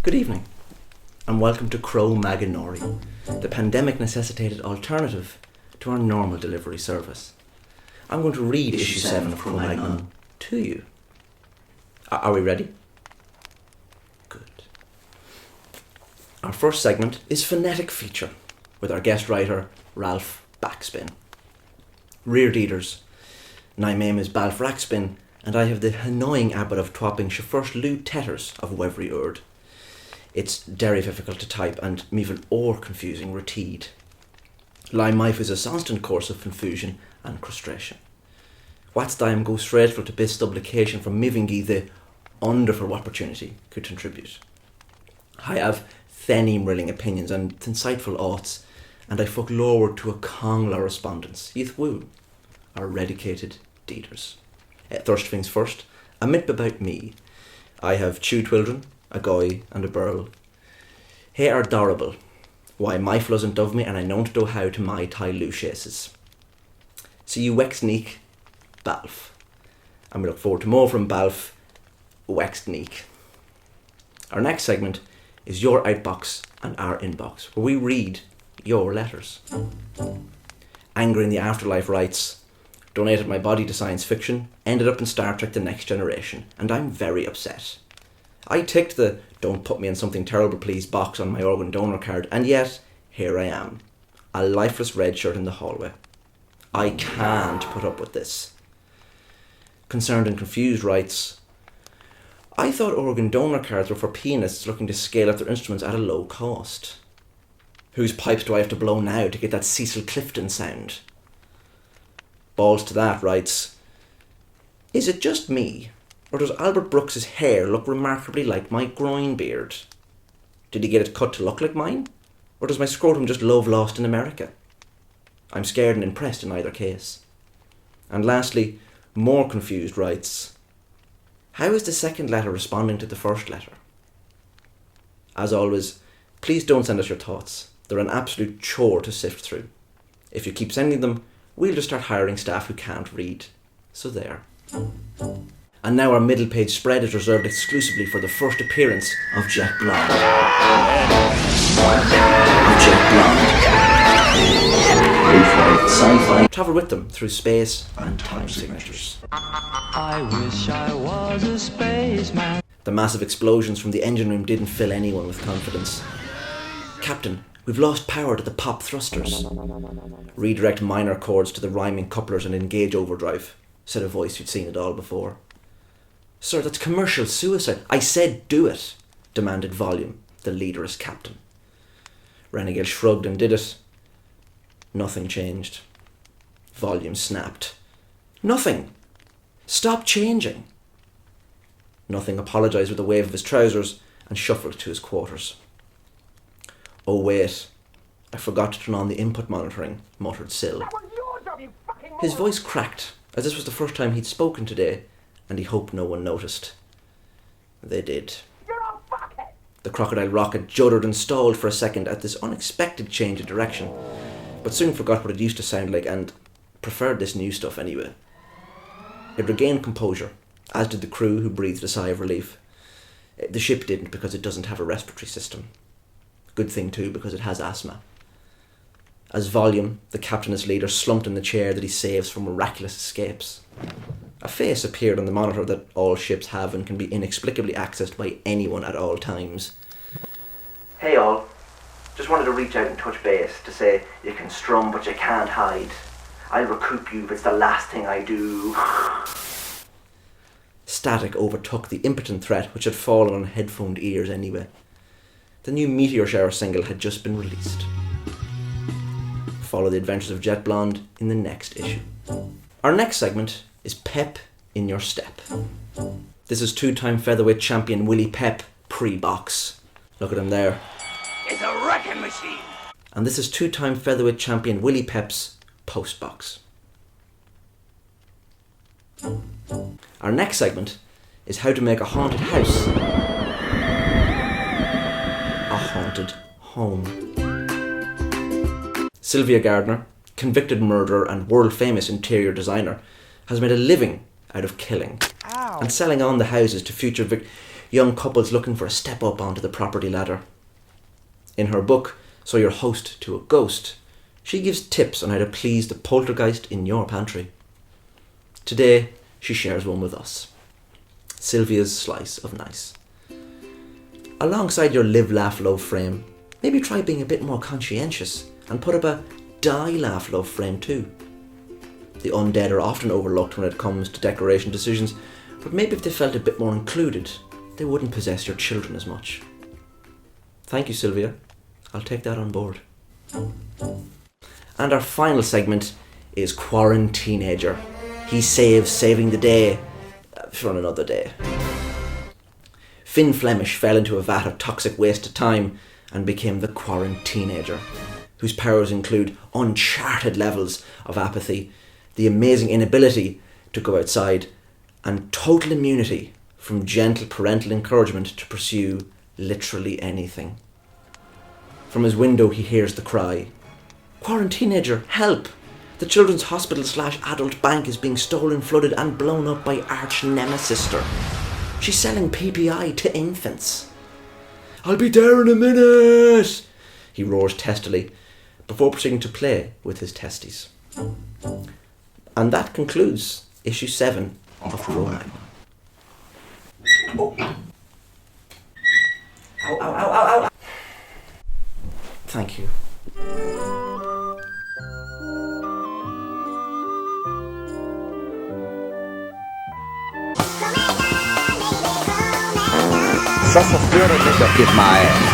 Good evening, and welcome to Cro-Mag-Anory, the pandemic necessitated alternative to our normal delivery service. I'm going to read issue 7 of Cro-Mag-Anory to you. Are we ready? Good. Our first segment is Phonetic Feature, with our guest writer, Ralph Backspin. Rear Eaters, my name is Balf Rackspin, and I have the annoying habit of twapping she first loo tetters of every word. It's very difficult to type and even or confusing reteed. Lime life is a constant course of confusion and frustration. What's time go straight for to best publication from Mivingi the wonderful opportunity could contribute. I have thin-rilling opinions and insightful thoughts, and I fuck lower to a congla respondents, yith woo, our eradicated deeders. First things first, a myth about me. I have two children, a guy and a girl. They are adorable. Why my fluzzant of me and I don't know how to my tie luciases. See you Wexneek, Balf. And we look forward to more from Balf, Wexneek. Our next segment is your outbox and our inbox, where we read your letters. Anger in the Afterlife writes, donated my body to science fiction, ended up in Star Trek The Next Generation, and I'm very upset. I ticked the don't put me in something terrible please box on my organ donor card, and yet here I am, a lifeless red shirt in the hallway. I can't put up with this. Concerned and Confused writes, I thought organ donor cards were for pianists looking to scale up their instruments at a low cost. Whose pipes do I have to blow now to get that Cecil Clifton sound? Balls to That writes, is it just me, or does Albert Brooks's hair look remarkably like my groin beard? Did he get it cut to look like mine? Or does my scrotum just love Lost in America? I'm scared and impressed in either case. And lastly, More Confused writes, how is the second letter responding to the first letter? As always, please don't send us your thoughts. They're an absolute chore to sift through. If you keep sending them, we'll just start hiring staff who can't read. So there. And now our middle page spread is reserved exclusively for the first appearance of Jet Blonde. Sci-fi. Travel with them through space and time signatures. I wish I was a spaceman. The massive explosions from the engine room didn't fill anyone with confidence. Captain, we've lost power to the pop thrusters. Redirect minor chords to the rhyming couplers and engage overdrive, said a voice who'd seen it all before. Sir, that's commercial suicide. I said do it, demanded Volume, the leaderous captain. Renegade shrugged and did it. Nothing changed. Volume snapped. Nothing! Stop changing! Nothing apologised with a wave of his trousers and shuffled to his quarters. Oh wait, I forgot to turn on the input monitoring, muttered Syl. His voice cracked, as this was the first time he'd spoken today, and he hoped no one noticed. They did. You're a fuckhead! The crocodile rocket juddered and stalled for a second at this unexpected change of direction, but soon forgot what it used to sound like and preferred this new stuff anyway. It regained composure, as did the crew, who breathed a sigh of relief. The ship didn't, because it doesn't have a respiratory system. Good thing too, because it has asthma. As Volume, the captainess leader, slumped in the chair that he saves from miraculous escapes, a face appeared on the monitor that all ships have and can be inexplicably accessed by anyone at all times. Hey all, just wanted to reach out and touch base to say you can strum but you can't hide. I'll recoup you if it's the last thing I do. Static overtook the impotent threat which had fallen on headphoned ears anyway. The new Meteor Shower single had just been released. Follow the adventures of Jet Blonde in the next issue. Our next segment is Pep in Your Step. This is two-time featherweight champion Willie Pep pre-box. Look at him there. It's a wrecking machine! And this is two-time featherweight champion Willie Pep's post-box. Our next segment is how to make a haunted house a haunted home. Sylvia Gardner, convicted murderer and world-famous interior designer, has made a living out of killing and selling on the houses to future young couples looking for a step up onto the property ladder. In her book, So You're Host to a Ghost, she gives tips on how to please the poltergeist in your pantry. Today, she shares one with us. Sylvia's Slice of Nice. Alongside your live, laugh, love frame, maybe try being a bit more conscientious and put up a die, laugh, love frame too. The undead are often overlooked when it comes to decoration decisions, but maybe if they felt a bit more included, they wouldn't possess your children as much. Thank you, Sylvia. I'll take that on board. And our final segment is Quaranteenager. He saves saving the day for another day. Finn Flemish fell into a vat of toxic waste of time and became the Quaranteenager, whose powers include uncharted levels of apathy, the amazing inability to go outside, and total immunity from gentle parental encouragement to pursue literally anything. From his window he hears the cry, "Quaranteenager, help! The children's hospital / adult bank is being stolen, flooded and blown up by arch nemesis-sister. She's selling PPI to infants." "I'll be there in a minute," he roars testily, before proceeding to play with his testes. And that concludes issue 7 of Cro-Mag. Oh. Ow, ow, ow, ow, ow. Thank you. Ça, ça fait un mec qui a fait mal.